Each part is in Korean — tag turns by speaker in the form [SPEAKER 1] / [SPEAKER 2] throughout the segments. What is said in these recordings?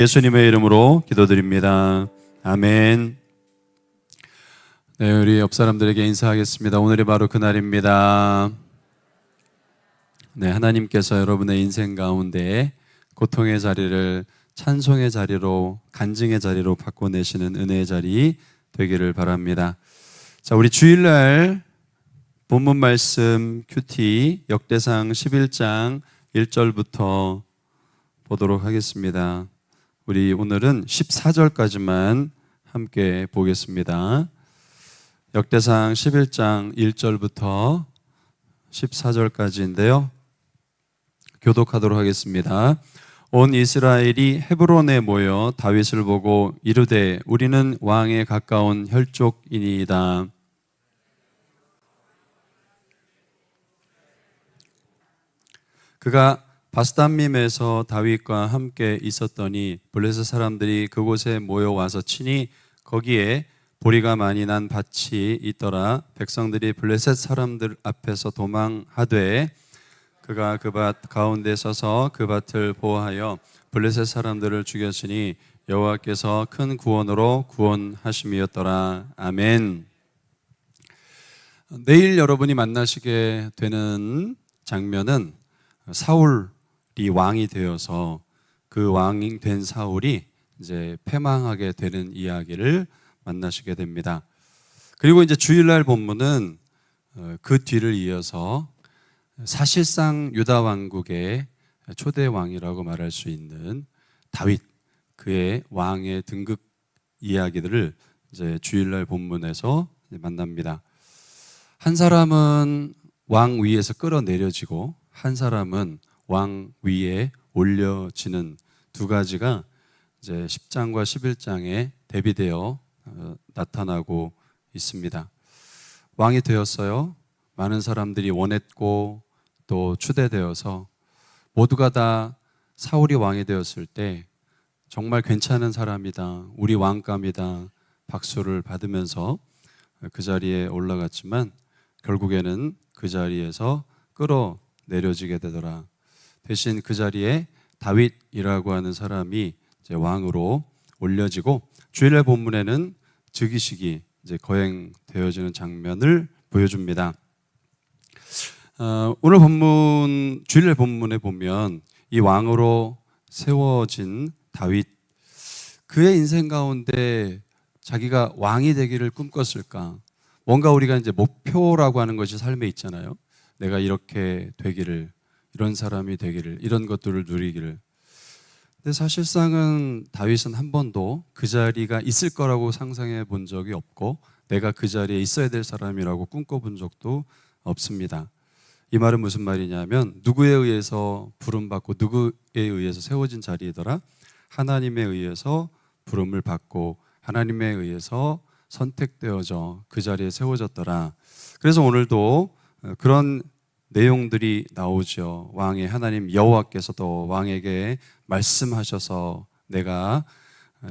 [SPEAKER 1] 예수님의 이름으로 기도드립니다. 아멘. 네, 우리 옆 사람들에게 인사하겠습니다. 오늘이 바로 그날입니다. 네, 하나님께서 여러분의 인생 가운데 고통의 자리를 찬송의 자리로, 간증의 자리로 바꿔내시는 은혜의 자리 되기를 바랍니다. 자, 우리 주일날 본문 말씀 큐티 역대상 11장 1절부터 보도록 하겠습니다. 우리 오늘은 14절까지만 함께 보겠습니다. 역대상 11장 1절부터 14절까지인데요. 교독하도록 하겠습니다. 온 이스라엘이 헤브론에 모여 다윗을 보고 이르되 우리는 왕에 가까운 혈족이니이다. 그가 바스담밈에서 다윗과 함께 있었더니 블레셋 사람들이 그곳에 모여와서 치니 거기에 보리가 많이 난 밭이 있더라. 백성들이 블레셋 사람들 앞에서 도망하되 그가 그 밭 가운데 서서 그 밭을 보호하여 블레셋 사람들을 죽였으니 여호와께서 큰 구원으로 구원하심이었더라. 아멘. 내일 여러분이 만나시게 되는 장면은 사울이 왕이 되어서 그 왕이 된 사울이 이제 패망하게 되는 이야기를 만나시게 됩니다. 그리고 이제 주일날 본문은 그 뒤를 이어서 사실상 유다 왕국의 초대 왕이라고 말할 수 있는 다윗, 그의 왕의 등극 이야기들을 이제 주일날 본문에서 만납니다. 한 사람은 왕 위에서 끌어내려지고 한 사람은 왕 위에 올려지는 두 가지가 이제 10장과 11장에 대비되어 나타나고 있습니다. 왕이 되었어요. 많은 사람들이 원했고 또 추대되어서 모두가 다 사울이 왕이 되었을 때 정말 괜찮은 사람이다, 우리 왕감이다 박수를 받으면서 그 자리에 올라갔지만 결국에는 그 자리에서 끌어내려지게 되더라. 대신 그 자리에 다윗이라고 하는 사람이 이제 왕으로 올려지고 주일날 본문에는 즉위식이 이제 거행되어지는 장면을 보여줍니다. 오늘 본문, 주일날 본문에 보면 이 왕으로 세워진 다윗, 그의 인생 가운데 자기가 왕이 되기를 꿈꿨을까? 뭔가 우리가 이제 목표라고 하는 것이 삶에 있잖아요. 내가 이렇게 되기를, 이런 사람이 되기를, 이런 것들을 누리기를. 근데 사실상은 다윗은 한 번도 그 자리가 있을 거라고 상상해 본 적이 없고 내가 그 자리에 있어야 될 사람이라고 꿈꿔본 적도 없습니다. 이 말은 무슨 말이냐면 누구에 의해서 부름받고 누구에 의해서 세워진 자리이더라? 하나님에 의해서 부름을 받고 하나님에 의해서 선택되어져 그 자리에 세워졌더라. 그래서 오늘도 그런 내용들이 나오죠. 왕의 하나님 여호와께서도 왕에게 말씀하셔서 내가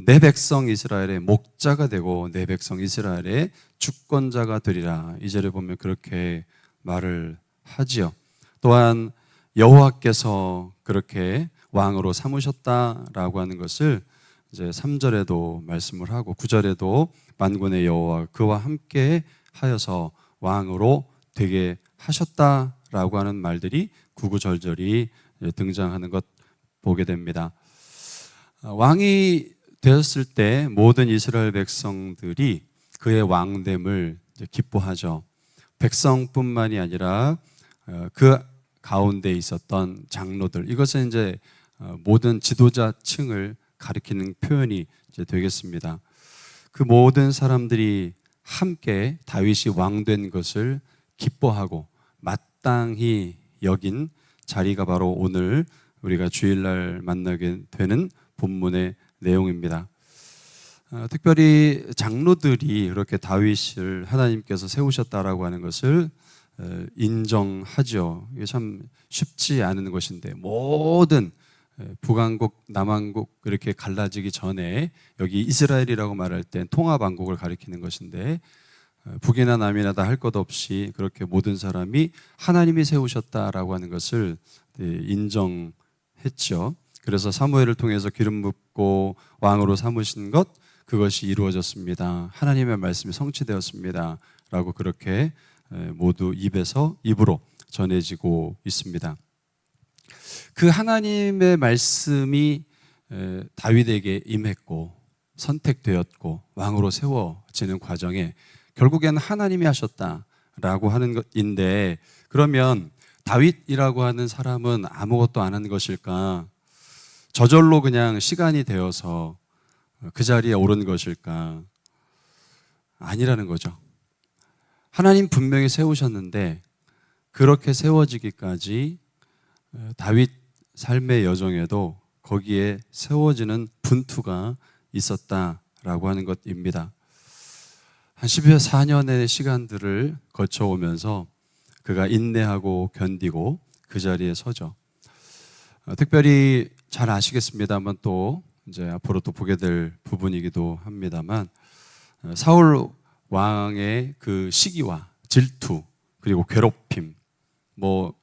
[SPEAKER 1] 내 백성 이스라엘의 목자가 되고 내 백성 이스라엘의 주권자가 되리라. 이 절에 보면 그렇게 말을 하지요. 또한 여호와께서 그렇게 왕으로 삼으셨다라고 하는 것을 이제 3절에도 말씀을 하고 9절에도 만군의 여호와 그와 함께 하여서 왕으로 되게 하셨다라고 하는 말들이 구구절절히 등장하는 것 보게 됩니다. 왕이 되었을 때 모든 이스라엘 백성들이 그의 왕됨을 기뻐하죠. 백성뿐만이 아니라 그 가운데 있었던 장로들, 이것은 이제 모든 지도자층을 가리키는 표현이 이제 되겠습니다. 그 모든 사람들이 함께 다윗이 왕된 것을 기뻐하고 마땅히 여긴 자리가 바로 오늘 우리가 주일날 만나게 되는 본문의 내용입니다. 특별히 장로들이 이렇게 다윗을 하나님께서 세우셨다라고 하는 것을 인정하죠. 이게 참 쉽지 않은 것인데 모든 북왕국, 남왕국 이렇게 갈라지기 전에 여기 이스라엘이라고 말할 때 통합왕국을 가리키는 것인데 북이나 남이나 다 할 것 없이 그렇게 모든 사람이 하나님이 세우셨다라고 하는 것을 인정했죠. 그래서 사무엘을 통해서 기름 붓고 왕으로 삼으신 것, 그것이 이루어졌습니다. 하나님의 말씀이 성취되었습니다. 라고 그렇게 모두 입에서 입으로 전해지고 있습니다. 그 하나님의 말씀이 다윗에게 임했고 선택되었고 왕으로 세워지는 과정에 결국에는 하나님이 하셨다라고 하는 것인데, 그러면 다윗이라고 하는 사람은 아무것도 안 한 것일까? 저절로 그냥 시간이 되어서 그 자리에 오른 것일까? 아니라는 거죠. 하나님 분명히 세우셨는데 그렇게 세워지기까지 다윗 삶의 여정에도 거기에 세워지는 분투가 있었다라고 하는 것입니다. 한 14년의 시간들을 거쳐오면서 그가 인내하고 견디고 그 자리에 서죠. 특별히 잘 아시겠습니다만 또 이제 앞으로 또 보게 될 부분이기도 합니다만, 사울 왕의 그 시기와 질투 그리고 괴롭힘,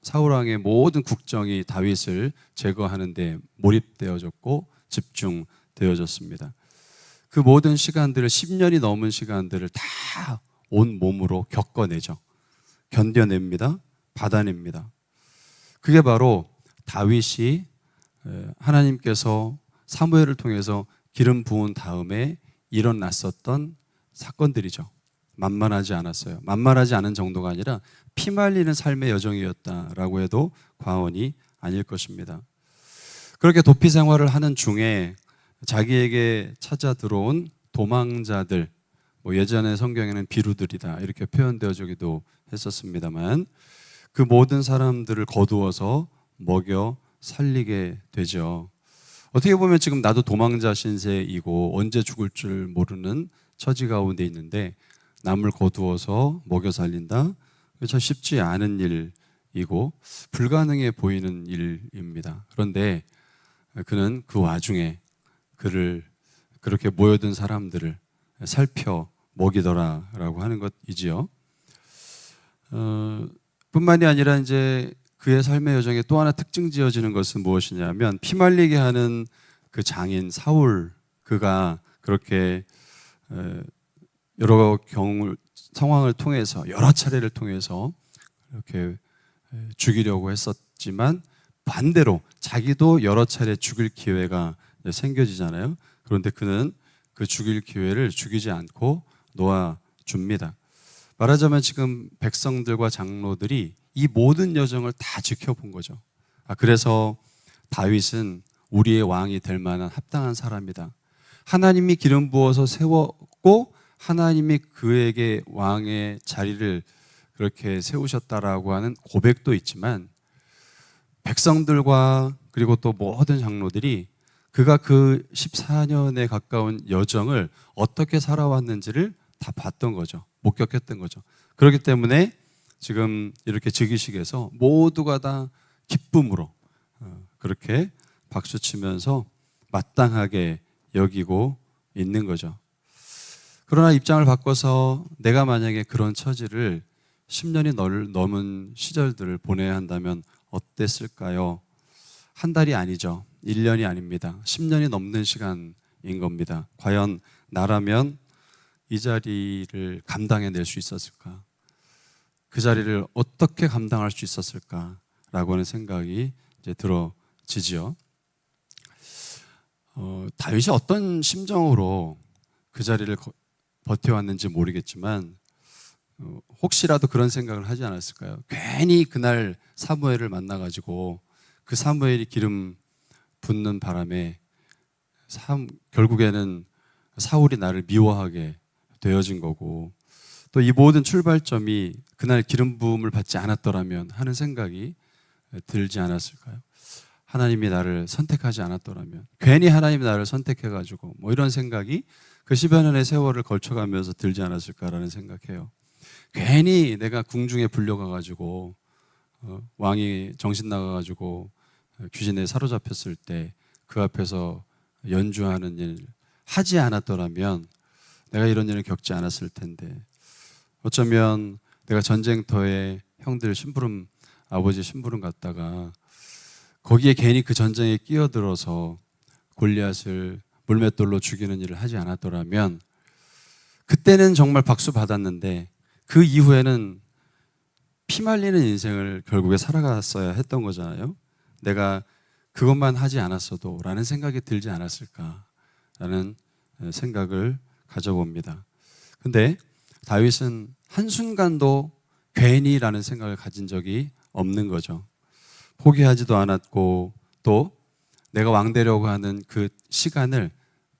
[SPEAKER 1] 사울 왕의 모든 국정이 다윗을 제거하는 데 몰입되어졌고 집중되어졌습니다. 그 모든 시간들을 10년이 넘은 시간들을 다 온 몸으로 겪어내죠. 견뎌냅니다. 받아냅니다. 그게 바로 다윗이 하나님께서 사무엘을 통해서 기름 부은 다음에 일어났었던 사건들이죠. 만만하지 않았어요. 만만하지 않은 정도가 아니라 피말리는 삶의 여정이었다라고 해도 과언이 아닐 것입니다. 그렇게 도피 생활을 하는 중에 자기에게 찾아 들어온 도망자들, 예전에 성경에는 비루들이다 이렇게 표현되어지기도 했었습니다만, 그 모든 사람들을 거두어서 먹여 살리게 되죠. 어떻게 보면 지금 나도 도망자 신세이고 언제 죽을 줄 모르는 처지 가운데 있는데 남을 거두어서 먹여 살린다? 참 쉽지 않은 일이고 불가능해 보이는 일입니다. 그런데 그는 그 와중에 그를 그렇게 모여든 사람들을 살펴 먹이더라라고 하는 것이지요. 뿐만이 아니라 이제 그의 삶의 여정에 또 하나 특징 지어지는 것은 무엇이냐면, 피말리게 하는 그 장인 사울, 그가 그렇게 여러 상황을 통해서 여러 차례를 통해서 이렇게 죽이려고 했었지만 반대로 자기도 여러 차례 죽일 기회가 생겨지잖아요. 그런데 그는 그 죽일 기회를 죽이지 않고 놓아줍니다. 말하자면 지금 백성들과 장로들이 이 모든 여정을 다 지켜본 거죠. 그래서 다윗은 우리의 왕이 될 만한 합당한 사람이다. 하나님이 기름 부어서 세웠고 하나님이 그에게 왕의 자리를 그렇게 세우셨다라고 하는 고백도 있지만, 백성들과 그리고 또 모든 장로들이 그가 그 14년에 가까운 여정을 어떻게 살아왔는지를 다 봤던 거죠. 목격했던 거죠. 그렇기 때문에 지금 이렇게 즉위식에서 모두가 다 기쁨으로 그렇게 박수치면서 마땅하게 여기고 있는 거죠. 그러나 입장을 바꿔서 내가 만약에 그런 처지를 10년이 넘은 시절들을 보내야 한다면 어땠을까요? 한 달이 아니죠. 1년이 아닙니다. 10년이 넘는 시간인 겁니다. 과연 나라면 이 자리를 감당해낼 수 있었을까? 그 자리를 어떻게 감당할 수 있었을까라고 하는 생각이 이제 들어지지요. 다윗이 어떤 심정으로 그 자리를 버텨왔는지 모르겠지만 혹시라도 그런 생각을 하지 않았을까요? 괜히 그날 사무엘을 만나가지고 그 사무엘이 기름 붓는 바람에 결국에는 사울이 나를 미워하게 되어진 거고, 또 이 모든 출발점이 그날 기름 부음을 받지 않았더라면 하는 생각이 들지 않았을까요? 하나님이 나를 선택하지 않았더라면, 괜히 하나님이 나를 선택해가지고 이런 생각이 그 10여 년의 세월을 걸쳐가면서 들지 않았을까라는 생각해요. 괜히 내가 궁중에 불려가가지고 왕이 정신 나가가지고 귀신에 사로잡혔을 때 그 앞에서 연주하는 일 하지 않았더라면 내가 이런 일을 겪지 않았을 텐데, 어쩌면 내가 전쟁터에 형들 심부름, 아버지 심부름 갔다가 거기에 괜히 그 전쟁에 끼어들어서 골리앗을 물맷돌로 죽이는 일을 하지 않았더라면 그때는 정말 박수 받았는데 그 이후에는 피 말리는 인생을 결국에 살아갔어야 했던 거잖아요. 내가 그것만 하지 않았어도 라는 생각이 들지 않았을까라는 생각을 가져봅니다. 근데 다윗은 한순간도 괜히라는 생각을 가진 적이 없는 거죠. 포기하지도 않았고 또 내가 왕 되려고 하는 그 시간을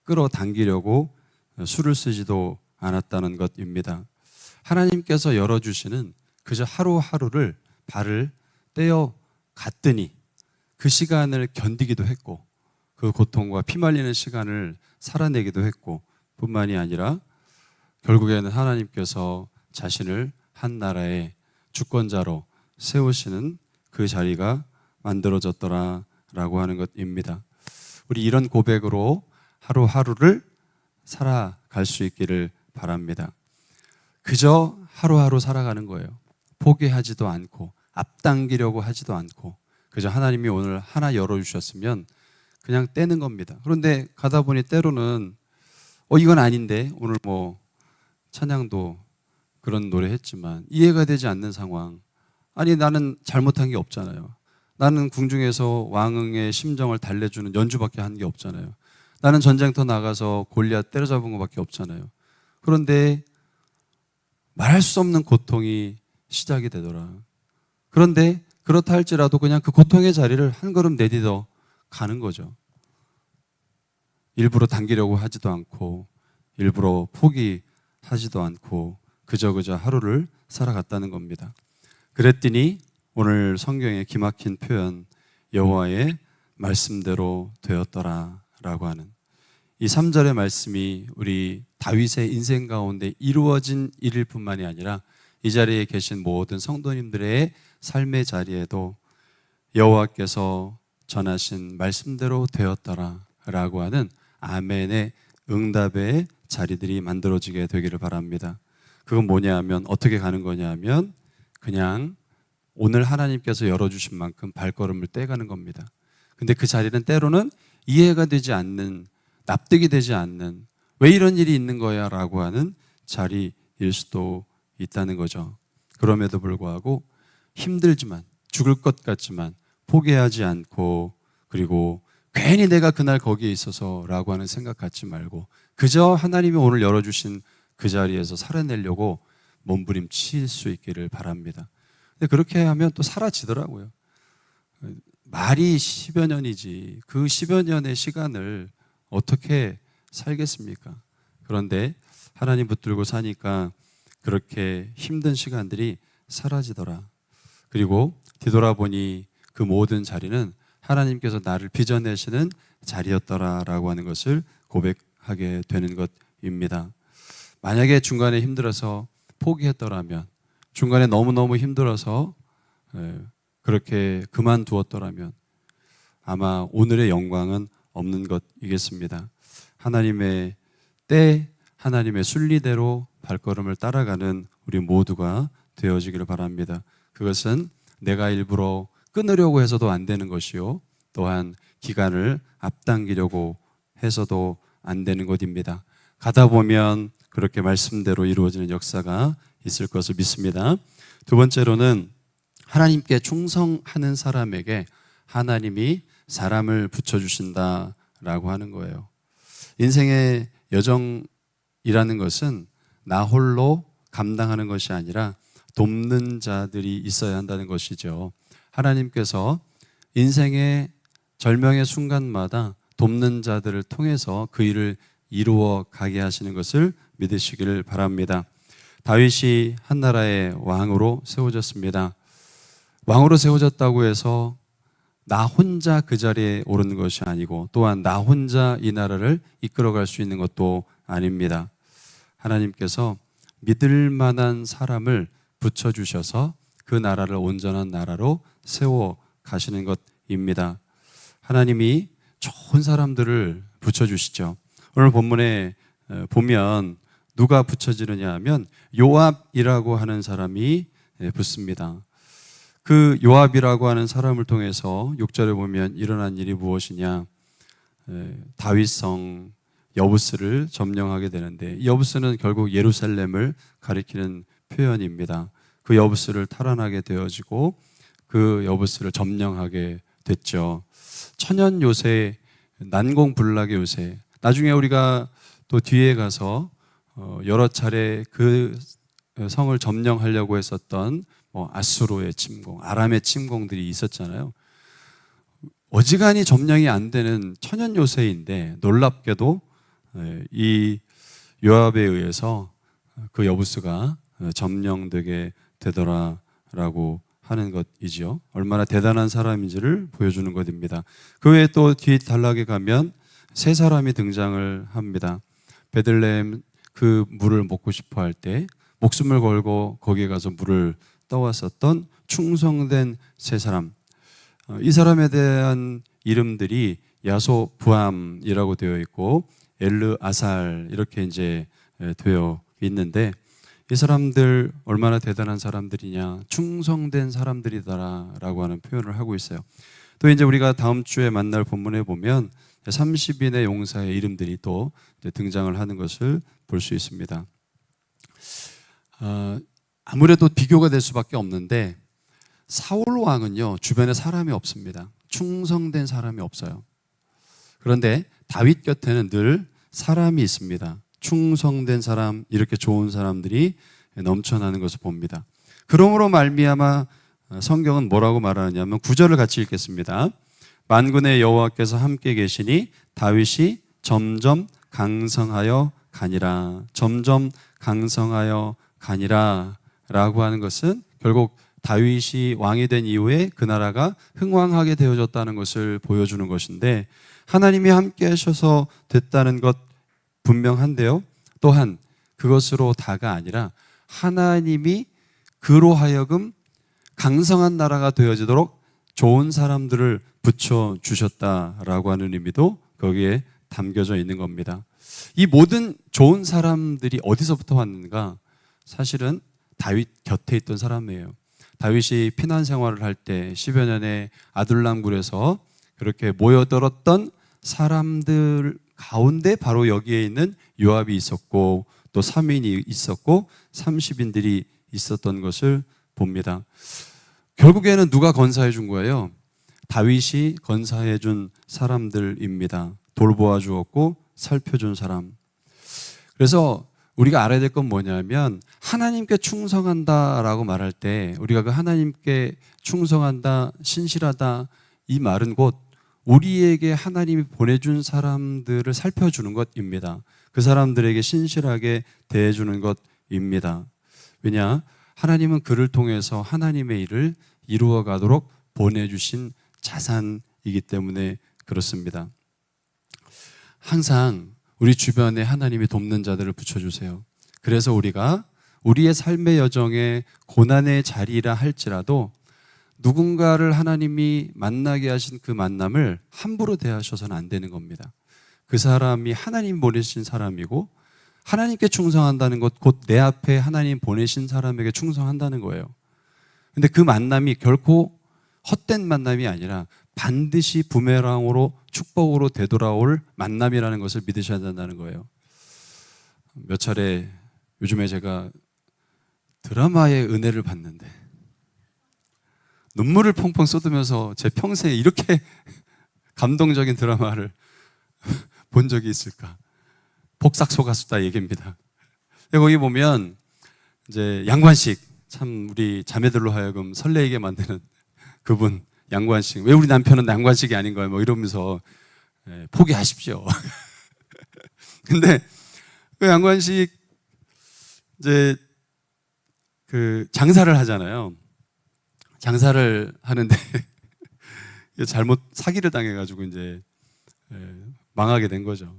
[SPEAKER 1] 끌어당기려고 수를 쓰지도 않았다는 것입니다. 하나님께서 열어주시는 그저 하루하루를 발을 떼어 갔더니 그 시간을 견디기도 했고 그 고통과 피 말리는 시간을 살아내기도 했고 뿐만이 아니라 결국에는 하나님께서 자신을 한 나라의 주권자로 세우시는 그 자리가 만들어졌더라라고 하는 것입니다. 우리 이런 고백으로 하루하루를 살아갈 수 있기를 바랍니다. 그저 하루하루 살아가는 거예요. 포기하지도 않고 앞당기려고 하지도 않고 그저 하나님이 오늘 하나 열어주셨으면 그냥 떼는 겁니다. 그런데 가다 보니 때로는 이건 아닌데 오늘 뭐 찬양도 그런 노래 했지만 이해가 되지 않는 상황. 아니 나는 잘못한 게 없잖아요. 나는 궁중에서 왕의 심정을 달래주는 연주밖에 한 게 없잖아요. 나는 전쟁터 나가서 골리앗 때려잡은 것밖에 없잖아요. 그런데 말할 수 없는 고통이 시작이 되더라. 그런데 그렇다 할지라도 그냥 그 고통의 자리를 한 걸음 내딛어 가는 거죠. 일부러 당기려고 하지도 않고 일부러 포기하지도 않고 그저 하루를 살아갔다는 겁니다. 그랬더니 오늘 성경의 기막힌 표현 여호와의 말씀대로 되었더라라고 하는 이 3절의 말씀이 우리 다윗의 인생 가운데 이루어진 일일 뿐만이 아니라 이 자리에 계신 모든 성도님들의 삶의 자리에도 여호와께서 전하신 말씀대로 되었더라라고 하는 아멘의 응답의 자리들이 만들어지게 되기를 바랍니다. 그건 뭐냐 하면 어떻게 가는 거냐 하면 그냥 오늘 하나님께서 열어주신 만큼 발걸음을 떼가는 겁니다. 근데 그 자리는 때로는 이해가 되지 않는, 납득이 되지 않는, 왜 이런 일이 있는 거야 라고 하는 자리일 수도 있다는 거죠. 그럼에도 불구하고 힘들지만, 죽을 것 같지만 포기하지 않고, 그리고 괜히 내가 그날 거기에 있어서 라고 하는 생각 갖지 말고 그저 하나님이 오늘 열어주신 그 자리에서 살아내려고 몸부림칠 수 있기를 바랍니다. 근데 그렇게 하면 또 사라지더라고요. 말이 10여 년이지 그 10여 년의 시간을 어떻게 살겠습니까? 그런데 하나님 붙들고 사니까 그렇게 힘든 시간들이 사라지더라. 그리고 뒤돌아보니 그 모든 자리는 하나님께서 나를 빚어내시는 자리였더라라고 하는 것을 고백하게 되는 것입니다. 만약에 중간에 힘들어서 포기했더라면, 중간에 너무너무 힘들어서 그렇게 그만두었더라면 아마 오늘의 영광은 없는 것이겠습니다. 하나님의 때, 하나님의 순리대로 발걸음을 따라가는 우리 모두가 되어지기를 바랍니다. 그것은 내가 일부러 끊으려고 해서도 안 되는 것이요, 또한 기간을 앞당기려고 해서도 안 되는 것입니다. 가다 보면 그렇게 말씀대로 이루어지는 역사가 있을 것을 믿습니다. 두 번째로는 하나님께 충성하는 사람에게 하나님이 사람을 붙여주신다라고 하는 거예요. 인생의 여정이라는 것은 나 홀로 감당하는 것이 아니라 돕는 자들이 있어야 한다는 것이죠. 하나님께서 인생의 절명의 순간마다 돕는 자들을 통해서 그 일을 이루어 가게 하시는 것을 믿으시기를 바랍니다. 다윗이 한 나라의 왕으로 세워졌습니다. 왕으로 세워졌다고 해서 나 혼자 그 자리에 오르는 것이 아니고 또한 나 혼자 이 나라를 이끌어갈 수 있는 것도 아닙니다. 하나님께서 믿을 만한 사람을 붙여주셔서 그 나라를 온전한 나라로 세워 가시는 것입니다. 하나님이 좋은 사람들을 붙여주시죠. 오늘 본문에 보면 누가 붙여지느냐 하면 요압이라고 하는 사람이 붙습니다. 그 요압이라고 하는 사람을 통해서 6절에 보면 일어난 일이 무엇이냐? 다윗성 여부스를 점령하게 되는데, 이 여부스는 결국 예루살렘을 가리키는 표현입니다. 그 여부스를 탈환하게 되어지고 그 여부스를 점령하게 됐죠. 천연 요새, 난공불락의 요새. 나중에 우리가 또 뒤에 가서 여러 차례 그 성을 점령하려고 했었던 아수르의 침공, 아람의 침공들이 있었잖아요. 어지간히 점령이 안 되는 천연 요새인데 놀랍게도 이 요압에 의해서 그 여부스가 점령되게 되더라라고 하는 것이지요. 얼마나 대단한 사람인지를 보여주는 것입니다. 그 외에 또 뒤 단락에 가면 세 사람이 등장을 합니다. 베들레헴 그 물을 먹고 싶어 할 때 목숨을 걸고 거기에 가서 물을 떠왔었던 충성된 세 사람. 이 사람에 대한 이름들이 야소부암이라고 되어 있고 엘르아살 이렇게 이제 되어 있는데, 이 사람들 얼마나 대단한 사람들이냐, 충성된 사람들이다라고 하는 표현을 하고 있어요. 또 이제 우리가 다음 주에 만날 본문에 보면 30인의 용사의 이름들이 또 등장을 하는 것을 볼 수 있습니다. 아무래도 비교가 될 수밖에 없는데 사울 왕은요, 주변에 사람이 없습니다. 충성된 사람이 없어요. 그런데 다윗 곁에는 늘 사람이 있습니다. 충성된 사람, 이렇게 좋은 사람들이 넘쳐나는 것을 봅니다. 그러므로 말미암아 성경은 뭐라고 말하느냐면 9절을 같이 읽겠습니다. 만군의 여호와께서 함께 계시니 다윗이 점점 강성하여 가니라. 점점 강성하여 가니라 라고 하는 것은 결국 다윗이 왕이 된 이후에 그 나라가 흥왕하게 되어졌다는 것을 보여주는 것인데, 하나님이 함께 하셔서 됐다는 것 분명한데요, 또한 그것으로 다가 아니라 하나님이 그로 하여금 강성한 나라가 되어지도록 좋은 사람들을 붙여주셨다라고 하는 의미도 거기에 담겨져 있는 겁니다. 이 모든 좋은 사람들이 어디서부터 왔는가? 사실은 다윗 곁에 있던 사람이에요. 다윗이 피난 생활을 할 때 10여 년의 아둘람 굴에서 그렇게 모여들었던 사람들 가운데 바로 여기에 있는 요압이 있었고, 또 3인이 있었고 30인들이 있었던 것을 봅니다. 결국에는 누가 건사해 준 거예요? 다윗이 건사해 준 사람들입니다. 돌보아 주었고 살펴준 사람. 그래서 우리가 알아야 될 건 뭐냐면, 하나님께 충성한다라고 말할 때 우리가 그 하나님께 충성한다, 신실하다, 이 말은 곧 우리에게 하나님이 보내준 사람들을 살펴주는 것입니다. 그 사람들에게 신실하게 대해주는 것입니다. 왜냐? 하나님은 그를 통해서 하나님의 일을 이루어 가도록 보내주신 자산이기 때문에 그렇습니다. 항상 우리 주변에 하나님이 돕는 자들을 붙여주세요. 그래서 우리가 우리의 삶의 여정에 고난의 자리라 할지라도 누군가를 하나님이 만나게 하신 그 만남을 함부로 대하셔서는 안 되는 겁니다. 그 사람이 하나님 보내신 사람이고, 하나님께 충성한다는 것, 곧 내 앞에 하나님 보내신 사람에게 충성한다는 거예요. 근데 그 만남이 결코 헛된 만남이 아니라 반드시 부메랑으로 축복으로 되돌아올 만남이라는 것을 믿으셔야 된다는 거예요. 몇 차례 요즘에 제가 드라마의 은혜를 받는데 눈물을 펑펑 쏟으면서 제 평생에 이렇게 감동적인 드라마를 본 적이 있을까? 복삭소가수다 얘기입니다. 거기 보면 이제 양관식, 참 우리 자매들로 하여금 설레게 만드는 그분, 양관식. 왜 우리 남편은 양관식이 아닌 거야? 뭐 이러면서 포기하십시오. 근데 그 양관식 이제 그 장사를 하잖아요. 장사를 하는데 잘못 사기를 당해가지고 이제 망하게 된 거죠.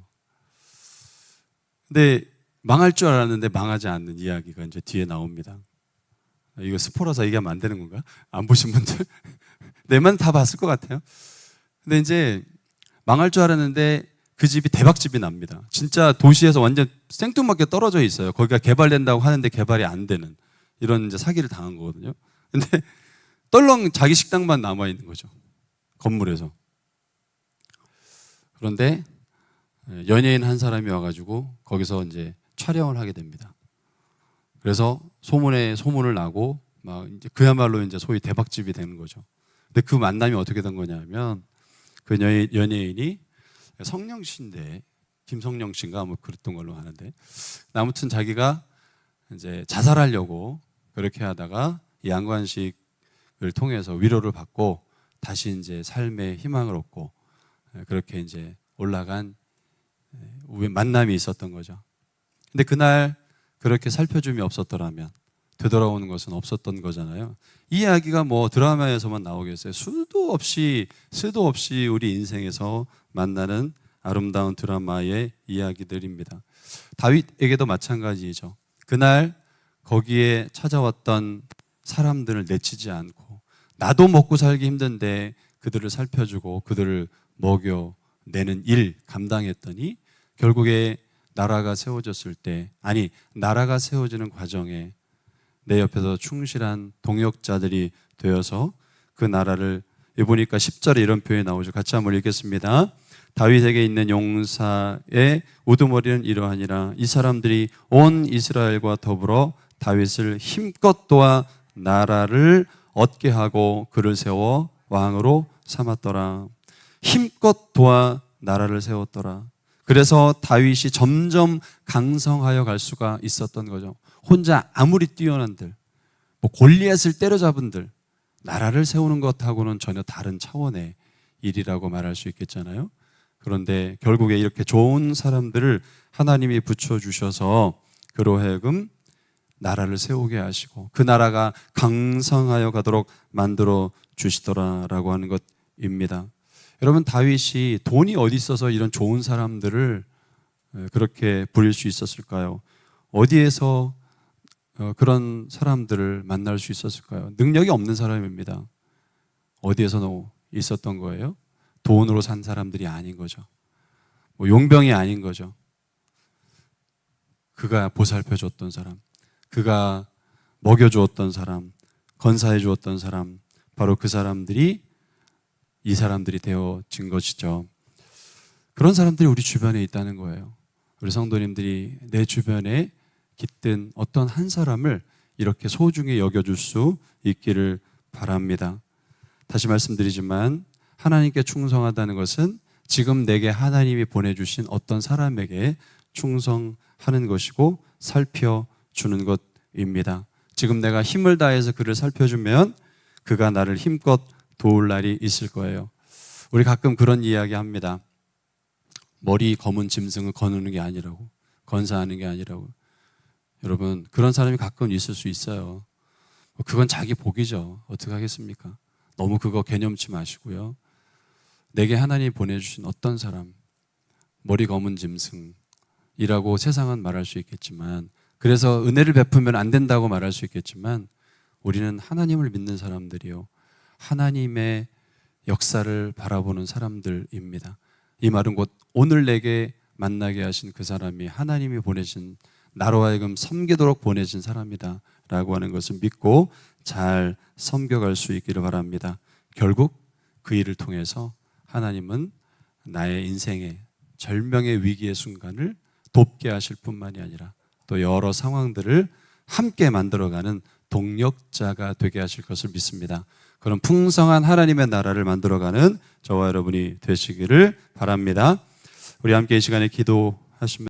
[SPEAKER 1] 근데 망할 줄 알았는데 망하지 않는 이야기가 이제 뒤에 나옵니다. 이거 스포라서 얘기하면 안 되는 건가? 안 보신 분들? 내만 다 봤을 것 같아요. 근데 이제 망할 줄 알았는데 그 집이 대박집이 납니다. 진짜 도시에서 완전 생뚱맞게 떨어져 있어요. 거기가 개발된다고 하는데 개발이 안 되는 이런 이제 사기를 당한 거거든요. 근데 떨렁 자기 식당만 남아 있는 거죠. 건물에서. 그런데 연예인 한 사람이 와가지고 거기서 이제 촬영을 하게 됩니다. 그래서 소문에 소문을 나고 막 이제 그야말로 이제 소위 대박집이 되는 거죠. 근데 그 만남이 어떻게 된 거냐면 그 연예인이 성령 씨인데 김성령 씨인가 뭐 그랬던 걸로 아는데 아무튼 자기가 이제 자살하려고 그렇게 하다가 이 양관식을 통해서 위로를 받고 다시 이제 삶의 희망을 얻고 그렇게 이제 올라간 만남이 있었던 거죠. 근데 그날 그렇게 살펴줌이 없었더라면 되돌아오는 것은 없었던 거잖아요. 이 이야기가 뭐 드라마에서만 나오겠어요. 수도 없이 우리 인생에서 만나는 아름다운 드라마의 이야기들입니다. 다윗에게도 마찬가지죠. 그날 거기에 찾아왔던 사람들을 내치지 않고 나도 먹고 살기 힘든데 그들을 살펴주고 그들을 먹여내는 일 감당했더니 결국에 나라가 세워졌을 때, 아니 나라가 세워지는 과정에 내 옆에서 충실한 동역자들이 되어서 그 나라를, 보니까 10절에 이런 표현이 나오죠. 같이 한번 읽겠습니다. 다윗에게 있는 용사의 우두머리는 이러하니라. 이 사람들이 온 이스라엘과 더불어 다윗을 힘껏 도와 나라를 얻게 하고 그를 세워 왕으로 삼았더라. 힘껏 도와 나라를 세웠더라. 그래서 다윗이 점점 강성하여 갈 수가 있었던 거죠. 혼자 아무리 뛰어난들, 뭐 골리앗을 때려잡은들, 나라를 세우는 것하고는 전혀 다른 차원의 일이라고 말할 수 있겠잖아요. 그런데 결국에 이렇게 좋은 사람들을 하나님이 붙여주셔서 그로 하여금 나라를 세우게 하시고 그 나라가 강성하여 가도록 만들어 주시더라라고 하는 것입니다. 여러분, 다윗이 돈이 어디 있어서 이런 좋은 사람들을 그렇게 부릴 수 있었을까요? 어디에서 그런 사람들을 만날 수 있었을까요? 능력이 없는 사람입니다. 어디에서 있었던 거예요? 돈으로 산 사람들이 아닌 거죠. 뭐 용병이 아닌 거죠. 그가 보살펴 줬던 사람, 그가 먹여 주었던 사람, 건사해 주었던 사람, 바로 그 사람들이 이 사람들이 되어진 것이죠. 그런 사람들이 우리 주변에 있다는 거예요. 우리 성도님들이 내 주변에 깃든 어떤 한 사람을 이렇게 소중히 여겨줄 수 있기를 바랍니다. 다시 말씀드리지만 하나님께 충성하다는 것은 지금 내게 하나님이 보내주신 어떤 사람에게 충성하는 것이고 살펴주는 것입니다. 지금 내가 힘을 다해서 그를 살펴주면 그가 나를 힘껏 도울 날이 있을 거예요. 우리 가끔 그런 이야기 합니다. 머리 검은 짐승을 거느는 게 아니라고, 건사하는 게 아니라고. 여러분, 그런 사람이 가끔 있을 수 있어요. 그건 자기 복이죠. 어떻게 하겠습니까? 너무 그거 개념치 마시고요. 내게 하나님이 보내주신 어떤 사람, 머리 검은 짐승이라고 세상은 말할 수 있겠지만, 그래서 은혜를 베푸면 안 된다고 말할 수 있겠지만, 우리는 하나님을 믿는 사람들이요, 하나님의 역사를 바라보는 사람들입니다. 이 말은 곧 오늘 내게 만나게 하신 그 사람이 하나님이 보내신, 나로 하여금 섬기도록 보내신 사람이다 라고 하는 것을 믿고 잘 섬겨갈 수 있기를 바랍니다. 결국 그 일을 통해서 하나님은 나의 인생의 절명의 위기의 순간을 돕게 하실 뿐만이 아니라 또 여러 상황들을 함께 만들어가는 동력자가 되게 하실 것을 믿습니다. 그런 풍성한 하나님의 나라를 만들어가는 저와 여러분이 되시기를 바랍니다. 우리 함께 이 시간에 기도하시면